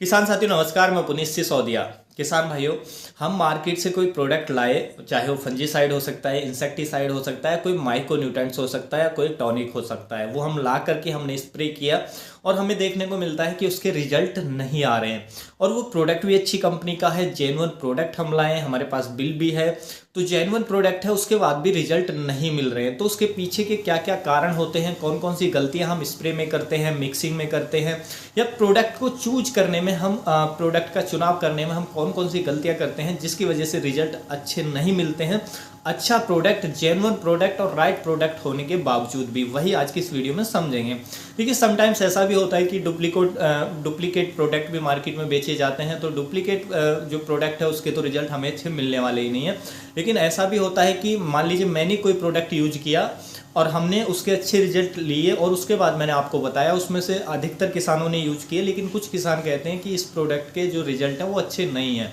किसान साथियों नमस्कार, मैं पुनीत सिसोदिया। किसान भाइयों, हम मार्केट से कोई प्रोडक्ट लाए, चाहे वो फंजीसाइड हो सकता है, इंसेक्टिसाइड हो सकता है, कोई माइक्रो न्यूट्रेंट्स हो सकता है, कोई टॉनिक हो सकता है, वो हम ला करके हमने स्प्रे किया और हमें देखने को मिलता है कि उसके रिजल्ट नहीं आ रहे हैं। और वो प्रोडक्ट भी अच्छी कंपनी का है, जेन्युइन प्रोडक्ट हम लाए, हमारे पास बिल भी है, तो जेन्युइन प्रोडक्ट है, उसके बाद भी रिजल्ट नहीं मिल रहे हैं। तो उसके पीछे के क्या क्या कारण होते हैं, कौन कौन सी गलतियां हम स्प्रे में करते हैं, मिक्सिंग में करते हैं, या प्रोडक्ट को चूज करने में, हम प्रोडक्ट का चुनाव करने में हम कौन कौन सी गलतियां करते हैं जिसकी वजह से रिजल्ट अच्छे नहीं मिलते हैं। अच्छा प्रोडक्ट, जेन्युइन प्रोडक्ट और राइट प्रोडक्ट होने के बावजूद भी, वही आज की इस वीडियो में समझेंगे। देखिए, समटाइम्स ऐसा भी होता है कि डुप्लीकेट प्रोडक्ट भी मार्केट में बेचे जाते हैं, तो डुप्लीकेट जो प्रोडक्ट है उसके तो रिजल्ट हमें अच्छे मिलने वाले ही नहीं है। लेकिन ऐसा भी होता है कि मान लीजिए मैंने कोई प्रोडक्ट यूज किया और हमने उसके अच्छे रिजल्ट लिए और उसके बाद मैंने आपको बताया, उसमें से अधिकतर किसानों ने यूज किए, लेकिन कुछ किसान कहते हैं कि इस प्रोडक्ट के जो रिजल्ट है वो अच्छे नहीं है।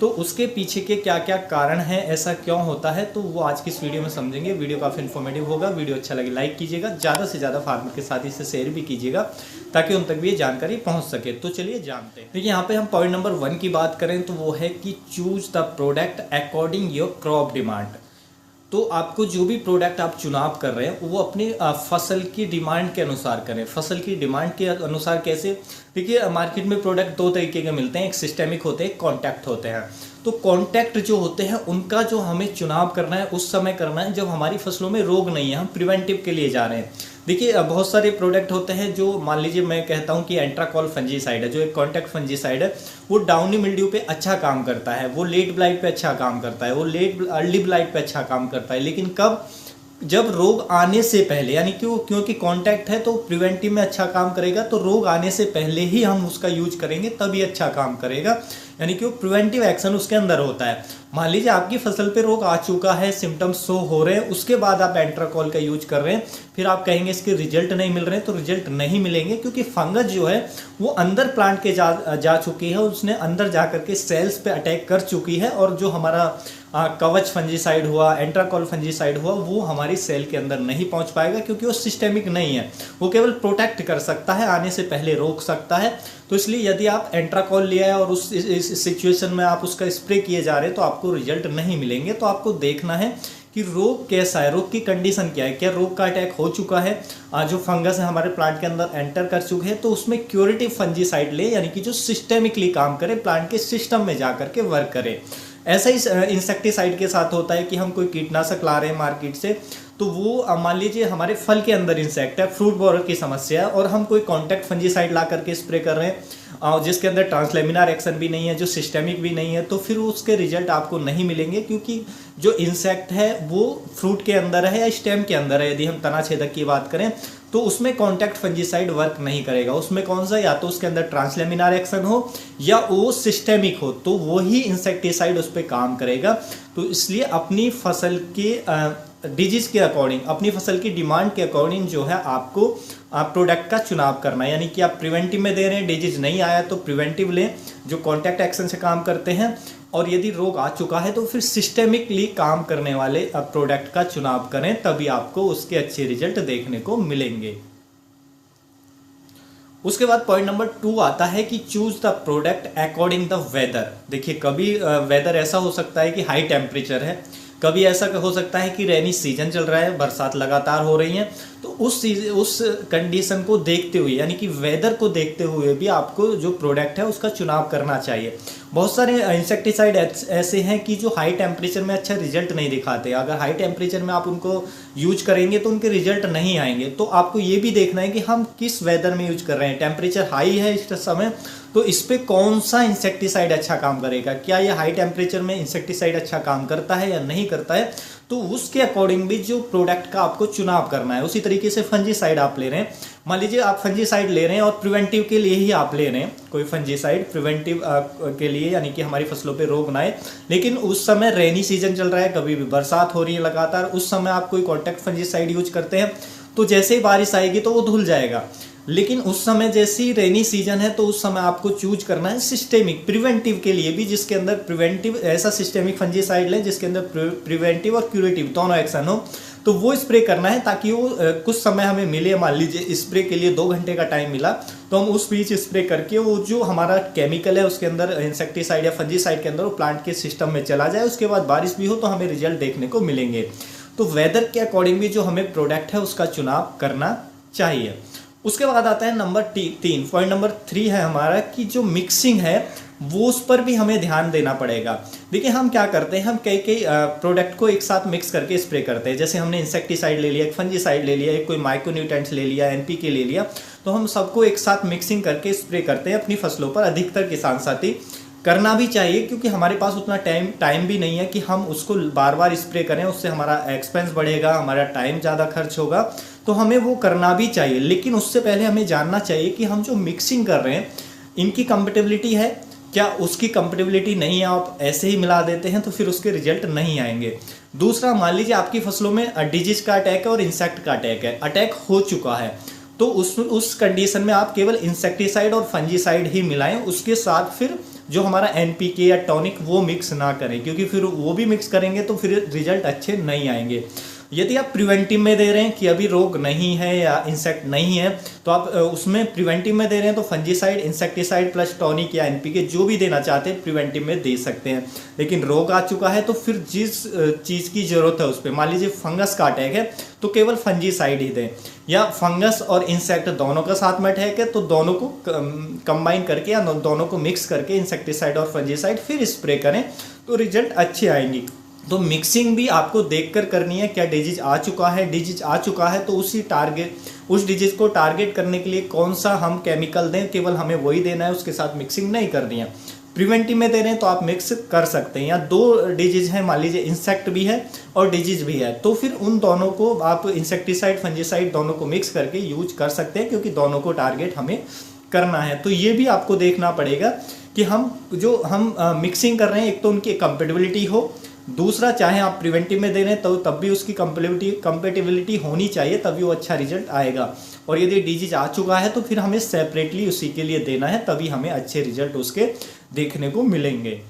तो उसके पीछे के क्या क्या कारण हैं, ऐसा क्यों होता है, तो वो आज की इस वीडियो में समझेंगे। वीडियो काफ़ी इन्फॉर्मेटिव होगा। वीडियो अच्छा लगे लाइक कीजिएगा, ज़्यादा से ज़्यादा फार्मर के साथ इसे शेयर भी कीजिएगा ताकि उन तक भी ये जानकारी पहुंच सके। तो चलिए जानते हैं। देखिए, यहाँ पे हम पॉइंट नंबर 1 की बात करें तो वो है कि choose the product according your crop demand. तो आपको जो भी प्रोडक्ट आप चुनाव कर रहे हैं वो अपनी फसल की डिमांड के अनुसार करें। फसल की डिमांड के अनुसार कैसे? देखिए, मार्केट में प्रोडक्ट दो तरीके के मिलते हैं, एक सिस्टेमिक होते हैं, कॉन्टैक्ट होते हैं। तो कॉन्टैक्ट जो होते हैं उनका जो हमें चुनाव करना है उस समय करना है जब हमारी फसलों में रोग नहीं है, हम प्रिवेंटिव के लिए जा रहे हैं। देखिए, बहुत सारे प्रोडक्ट होते हैं जो, मान लीजिए मैं कहता हूं कि एंट्राकॉल फंजीसाइड है, जो एक कॉन्टैक्ट फंजीसाइड है, वो डाउनी मिल्ड्यू पे अच्छा काम करता है, वो लेट ब्लाइट पे अच्छा काम करता है, वो लेट अर्ली ब्लाइट पे अच्छा काम करता है। लेकिन कब? जब रोग आने से पहले, यानी कि वो, क्योंकि कांटेक्ट है तो प्रिवेंटिव में अच्छा काम करेगा, तो रोग आने से पहले ही हम उसका यूज करेंगे तभी अच्छा काम करेगा, यानी कि वो प्रिवेंटिव एक्शन उसके अंदर होता है। मान लीजिए आपकी फसल पे रोग आ चुका है, सिम्टम्स शो हो रहे हैं, उसके बाद आप एंट्राकॉल का यूज कर रहे हैं, फिर आप कहेंगे इसके रिजल्ट नहीं मिल रहे हैं, तो रिजल्ट नहीं मिलेंगे क्योंकि फंगस जो है वो अंदर प्लांट के जा चुकी है, उसने अंदर जा करके सेल्स पे अटैक कर चुकी है, और जो हमारा कवच फंजीसाइड हुआ, एंट्राकॉल फंजीसाइड हुआ, वो हमारी सेल के अंदर नहीं पहुंच पाएगा क्योंकि वो सिस्टेमिक नहीं है, वो केवल प्रोटेक्ट कर सकता है, आने से पहले रोक सकता है। तो इसलिए यदि आप एंट्राकॉल लिया है और उस इस सिचुएशन में आप उसका स्प्रे किए जा रहे हैं तो आपको रिजल्ट नहीं मिलेंगे। तो आपको देखना है कि रोग कैसा है, रोग की कंडीशन क्या है, क्या रोग का अटैक हो चुका है, जो फंगस है हमारे प्लांट के अंदर एंटर कर चुके हैं, तो उसमें क्यूरेटिव फंजीसाइड ले, यानी कि जो सिस्टेमिकली काम करे, प्लांट के सिस्टम में जा करके वर्क करे। ऐसा ही इंसेक्टिसाइड के साथ होता है कि हम कोई कीटनाशक ला रहे हैं मार्केट से, तो वो मान लीजिए हमारे फल के अंदर इंसेक्ट है, फ्रूट बोरर की समस्या है, और हम कोई कॉन्टैक्ट फंजीसाइड ला करके स्प्रे कर रहे हैं जिसके अंदर ट्रांसलेमिनार एक्शन भी नहीं है, जो सिस्टेमिक भी नहीं है, तो फिर उसके रिजल्ट आपको नहीं मिलेंगे क्योंकि जो इंसेक्ट है वो फ्रूट के अंदर है या स्टेम के अंदर है। यदि हम तना छेदक की बात करें तो उसमें कॉन्टैक्ट फंजीसाइड वर्क नहीं करेगा। उसमें कौन सा, या तो उसके अंदर ट्रांसलेमिनार एक्शन हो या वो सिस्टेमिक हो, तो वो ही इंसेक्टिसाइड उस पर काम करेगा। तो इसलिए अपनी फसल के डिजीज के अकॉर्डिंग, अपनी फसल की डिमांड के अकॉर्डिंग जो है आपको प्रोडक्ट का चुनाव करना है। यानी कि आप प्रिवेंटिव में दे रहे हैं, डिजीज नहीं आया तो प्रिवेंटिव लें जो कॉन्टैक्ट एक्शन से काम करते हैं, और यदि रोग आ चुका है तो फिर सिस्टेमिकली काम करने वाले प्रोडक्ट का चुनाव करें, तभी आपको उसके अच्छे रिजल्ट देखने को मिलेंगे। उसके बाद पॉइंट नंबर 2 आता है कि choose the product according the weather. देखिए, कभी वेदर ऐसा हो सकता है कि हाई टेम्परेचर है, कभी ऐसा हो सकता है कि रेनी सीजन चल रहा है, बरसात लगातार हो रही है, तो उस कंडीशन को देखते हुए, यानी कि वेदर को देखते हुए भी आपको जो प्रोडक्ट है उसका चुनाव करना चाहिए। बहुत सारे इंसेक्टिसाइड ऐसे हैं कि जो हाई टेम्परेचर में अच्छा रिजल्ट नहीं दिखाते। अगर हाई टेम्परेचर में आप उनको यूज करेंगे तो उनके रिजल्ट नहीं आएंगे। तो आपको ये भी देखना है कि हम किस वेदर में यूज कर रहे हैं। टेम्परेचर हाई है इस समय, तो इस पर कौन सा इंसेक्टिसाइड अच्छा काम करेगा, क्या ये हाई टेम्परेचर में इंसेक्टिसाइड अच्छा काम करता है या नहीं करता है, तो उसके अकॉर्डिंग भी जो प्रोडक्ट का आपको चुनाव करना है। उसी तरीके से फंजीसाइड आप ले रहे हैं, मान लीजिए आप फंजीसाइड ले रहे हैं और प्रिवेंटिव के लिए ही आप ले रहे हैं कोई फंजीसाइड, प्रिवेंटिव के लिए, यानी कि हमारी फसलों पे रोग ना आए, लेकिन उस समय रेनी सीजन चल रहा है, कभी भी बरसात हो रही है लगातार, उस समय आप कोई कॉन्टैक्ट फंजीसाइड यूज करते हैं तो जैसे ही बारिश आएगी तो वो धुल जाएगा। लेकिन उस समय जैसी रेनी सीजन है तो उस समय आपको चूज करना है सिस्टेमिक, प्रिवेंटिव के लिए भी, जिसके अंदर प्रिवेंटिव, ऐसा सिस्टेमिक फंजीसाइड लें जिसके अंदर प्रिवेंटिव और क्यूरेटिव दोनों एक्शन हो, तो वो स्प्रे करना है ताकि वो कुछ समय हमें मिले। मान लीजिए स्प्रे के लिए 2 घंटे का टाइम मिला तो हम उस बीच स्प्रे करके वो जो हमारा केमिकल है उसके अंदर इंसेक्टिसाइड या फंजीसाइड के अंदर वो प्लांट के सिस्टम में चला जाए, उसके बाद बारिश भी हो तो हमें रिजल्ट देखने को मिलेंगे। तो वेदर के अकॉर्डिंग भी जो हमें प्रोडक्ट है उसका चुनाव करना चाहिए। उसके बाद आता है नंबर 3, पॉइंट नंबर 3 है हमारा कि जो मिक्सिंग है वो उस पर भी हमें ध्यान देना पड़ेगा। देखिए हम क्या करते हैं, हम कई प्रोडक्ट को एक साथ मिक्स करके स्प्रे करते हैं। जैसे हमने इंसेक्टिसाइड ले लिया, एक फंजीसाइड ले लिया, एक कोई माइक्रोन्यूट्रेंट्स ले लिया, एनपीके ले लिया, तो हम सबको एक साथ मिक्सिंग करके स्प्रे करते हैं अपनी फसलों पर। अधिकतर किसान साथी करना भी चाहिए, क्योंकि हमारे पास उतना टाइम भी नहीं है कि हम उसको बार बार स्प्रे करें, उससे हमारा एक्सपेंस बढ़ेगा, हमारा टाइम ज़्यादा खर्च होगा, तो हमें वो करना भी चाहिए। लेकिन उससे पहले हमें जानना चाहिए कि हम जो मिक्सिंग कर रहे हैं इनकी कंपेटेबिलिटी है क्या। उसकी कंपेटेबिलिटी नहीं है, आप ऐसे ही मिला देते हैं तो फिर उसके रिजल्ट नहीं आएंगे। दूसरा, मान लीजिए आपकी फसलों में डिजीज का अटैक है और इंसेक्ट का अटैक है, अटैक हो चुका है, तो उस कंडीशन में आप केवल इंसेक्टिसाइड और फंजीसाइड ही मिलाएं, उसके साथ फिर जो हमारा एनपीके या टॉनिक वो मिक्स ना करें, क्योंकि फिर वो भी मिक्स करेंगे तो फिर रिजल्ट अच्छे नहीं आएंगे। यदि आप प्रिवेंटिव में दे रहे हैं कि अभी रोग नहीं है या इंसेक्ट नहीं है, तो आप उसमें प्रिवेंटिव में दे रहे हैं तो फंजीसाइड, इंसेक्टिसाइड प्लस टॉनिक या एनपीके जो भी देना चाहते हैं प्रिवेंटिव में दे सकते हैं। लेकिन रोग आ चुका है तो फिर जिस चीज़ की ज़रूरत है उस पर, मान लीजिए फंगस का अटैक है तो केवल फंजीसाइड ही दें, या फंगस और इंसेक्ट दोनों का साथ में अटैक है तो दोनों को कंबाइन करके या दोनों को मिक्स करके इंसेक्टिसाइड और फंजीसाइड फिर स्प्रे करें तो रिजल्ट अच्छे आएंगे। तो मिक्सिंग भी आपको देखकर करनी है, क्या डिजीज आ चुका है, डिजीज आ चुका है तो उस डिजीज को टारगेट करने के लिए कौन सा हम केमिकल दें, केवल हमें वही देना है, उसके साथ मिक्सिंग नहीं करनी है। प्रिवेंटिव में दे रहे हैं तो आप मिक्स कर सकते हैं, या 2 डिजीज हैं, मान लीजिए इंसेक्ट भी है और डिजीज भी है, तो फिर उन दोनों को आप इंसेक्टिसाइड फंजीसाइड दोनों को मिक्स करके यूज कर सकते हैं, क्योंकि दोनों को टारगेट हमें करना है। तो ये भी आपको देखना पड़ेगा कि हम मिक्सिंग कर रहे हैं, एक तो उनकी कंपेटेबिलिटी हो, दूसरा चाहे आप प्रिवेंटिव में दे रहे हैं तो तब भी उसकी कंपेटेबिलिटी होनी चाहिए, तभी वो अच्छा रिजल्ट आएगा। और यदि डिजीज आ चुका है तो फिर हमें सेपरेटली उसी के लिए देना है, तभी हमें अच्छे रिजल्ट उसके देखने को मिलेंगे।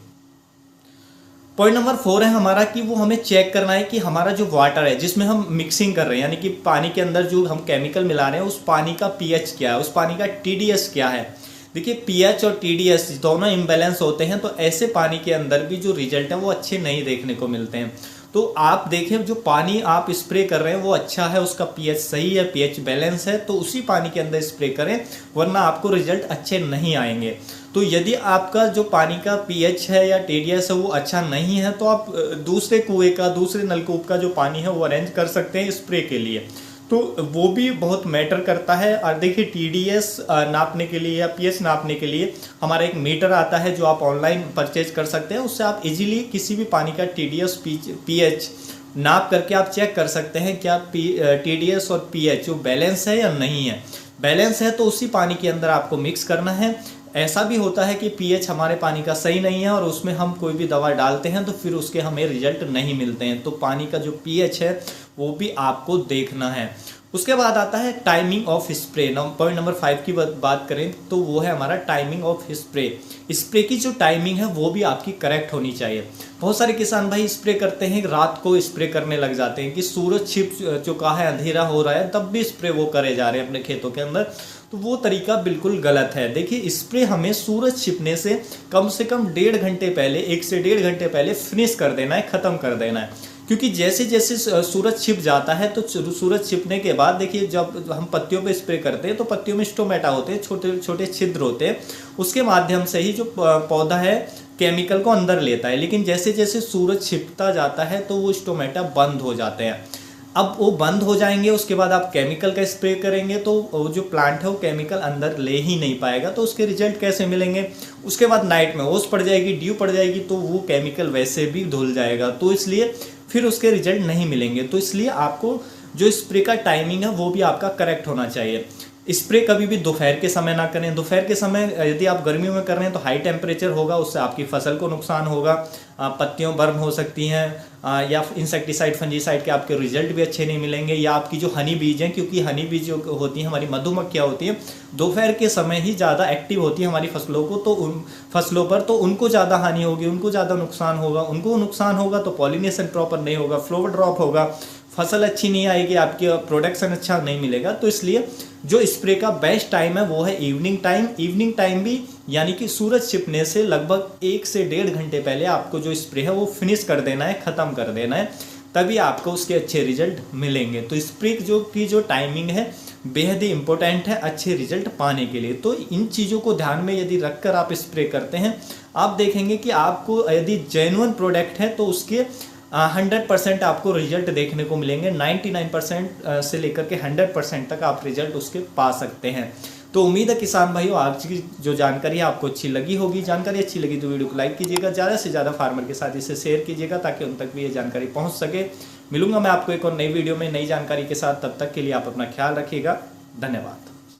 पॉइंट नंबर 4 है हमारा कि वो हमें चेक करना है कि हमारा जो वाटर है जिसमें हम मिक्सिंग कर रहे हैं, यानी कि पानी के अंदर जो हम केमिकल मिला रहे हैं उस पानी का पीएच क्या है, उस पानी का टीडीएस क्या है। देखिए पीएच और टीडीएस दोनों इम्बैलेंस होते हैं तो ऐसे पानी के अंदर भी जो रिजल्ट है वो अच्छे नहीं देखने को मिलते हैं। तो आप देखें जो पानी आप स्प्रे कर रहे हैं वो अच्छा है, उसका पीएच सही है, पीएच बैलेंस है, तो उसी पानी के अंदर स्प्रे करें, वरना आपको रिजल्ट अच्छे नहीं आएंगे। तो यदि आपका जो पानी का पीएच है या टीडीएस है वो अच्छा नहीं है तो आप दूसरे कुएं का, दूसरे नलकूप का जो पानी है वो अरेंज कर सकते हैं स्प्रे के लिए, तो वो भी बहुत मैटर करता है। और देखिए टीडीएस नापने के लिए या पीएच नापने के लिए हमारा एक मीटर आता है जो आप ऑनलाइन परचेज कर सकते हैं, उससे आप इजीली किसी भी पानी का टीडीएस पीएच नाप करके आप चेक कर सकते हैं क्या टीडीएस और पीएच जो बैलेंस है या नहीं है। बैलेंस है तो उसी पानी के अंदर आपको मिक्स करना है। ऐसा भी होता है कि पीएच हमारे पानी का सही नहीं है और उसमें हम कोई भी दवा डालते हैं तो फिर उसके हमें रिजल्ट नहीं मिलते हैं, तो पानी का जो पीएच है वो भी आपको देखना है। उसके बाद आता है timing of spray. Point number 5 की बात करें तो वो है हमारा टाइमिंग ऑफ स्प्रे। स्प्रे की जो टाइमिंग है वो भी आपकी करेक्ट होनी चाहिए। बहुत सारे किसान भाई स्प्रे करते हैं, रात को स्प्रे करने लग जाते हैं कि सूरज छिप चुका है, अंधेरा हो रहा है, तब भी स्प्रे वो करे जा रहे हैं अपने खेतों के अंदर, तो वो तरीका बिल्कुल गलत है। देखिए स्प्रे हमें सूरज छिपने से कम 1.5 घंटे पहले, 1 से 1.5 घंटे पहले फिनिश कर देना है, ख़त्म कर देना है। क्योंकि जैसे जैसे सूरज छिप जाता है तो सूरज छिपने के बाद देखिए जब हम पत्तियों पे स्प्रे करते हैं तो पत्तियों में स्टोमेटा होते हैं, छोटे छोटे छिद्र होते हैं, उसके माध्यम से ही जो पौधा है केमिकल को अंदर लेता है। लेकिन जैसे जैसे सूरज छिपता जाता है तो वो स्टोमेटा बंद हो जाते हैं। अब वो बंद हो जाएंगे, उसके बाद आप केमिकल का स्प्रे करेंगे तो वो जो प्लांट है वो केमिकल अंदर ले ही नहीं पाएगा, तो उसके रिजल्ट कैसे मिलेंगे। उसके बाद नाइट में ओस पड़ जाएगी, ड्यू पड़ जाएगी, तो वो केमिकल वैसे भी धुल जाएगा, तो इसलिए फिर उसके रिजल्ट नहीं मिलेंगे। तो इसलिए आपको जो स्प्रे का टाइमिंग है वो भी आपका करेक्ट होना चाहिए। स्प्रे कभी भी दोपहर के समय ना करें। दोपहर के समय यदि आप गर्मियों में कर रहे हैं तो हाई टेम्परेचर होगा, उससे आपकी फसल को नुकसान होगा, पत्तियों बर्न हो सकती हैं, या इंसेक्टिसाइड फंजीसाइड के आपके रिजल्ट भी अच्छे नहीं मिलेंगे। या आपकी जो हनी बीज हैं, क्योंकि हनी बीज जो होती हैं हमारी मधुमक्खियाँ होती हैं, दोपहर के समय ही ज़्यादा एक्टिव होती है हमारी फसलों को, तो उन फसलों पर तो उनको ज़्यादा हानि होगी, उनको ज़्यादा नुकसान होगा, उनको नुकसान होगा तो पॉलिनेशन प्रॉपर नहीं होगा, फ्लावर ड्रॉप होगा, फसल अच्छी नहीं आएगी, आपकी प्रोडक्शन अच्छा नहीं मिलेगा। तो इसलिए जो स्प्रे का बेस्ट टाइम है वो है इवनिंग टाइम। इवनिंग टाइम भी यानी कि सूरज छिपने से लगभग 1 से 1.5 घंटे पहले आपको जो स्प्रे है वो फिनिश कर देना है, ख़त्म कर देना है, तभी आपको उसके अच्छे रिजल्ट मिलेंगे। तो स्प्रे जो टाइमिंग है बेहद ही इंपॉर्टेंट है अच्छे रिजल्ट पाने के लिए। तो इन चीज़ों को ध्यान में यदि रखकर आप स्प्रे करते हैं, आप देखेंगे कि आपको यदि जेन्युइन प्रोडक्ट है तो उसके 100% आपको रिजल्ट देखने को मिलेंगे। 99% से लेकर के 100% तक आप रिजल्ट उसके पा सकते हैं। तो उम्मीद है किसान भाइयों आज की जो जानकारी है आपको अच्छी लगी होगी। जानकारी अच्छी लगी तो वीडियो को लाइक कीजिएगा, ज़्यादा से ज़्यादा फार्मर के साथ इसे शेयर कीजिएगा ताकि उन तक भी ये जानकारी पहुंच सके। मिलूंगा मैं आपको एक और नई वीडियो में नई जानकारी के साथ, तब तक के लिए आप अपना ख्याल रखिएगा। धन्यवाद।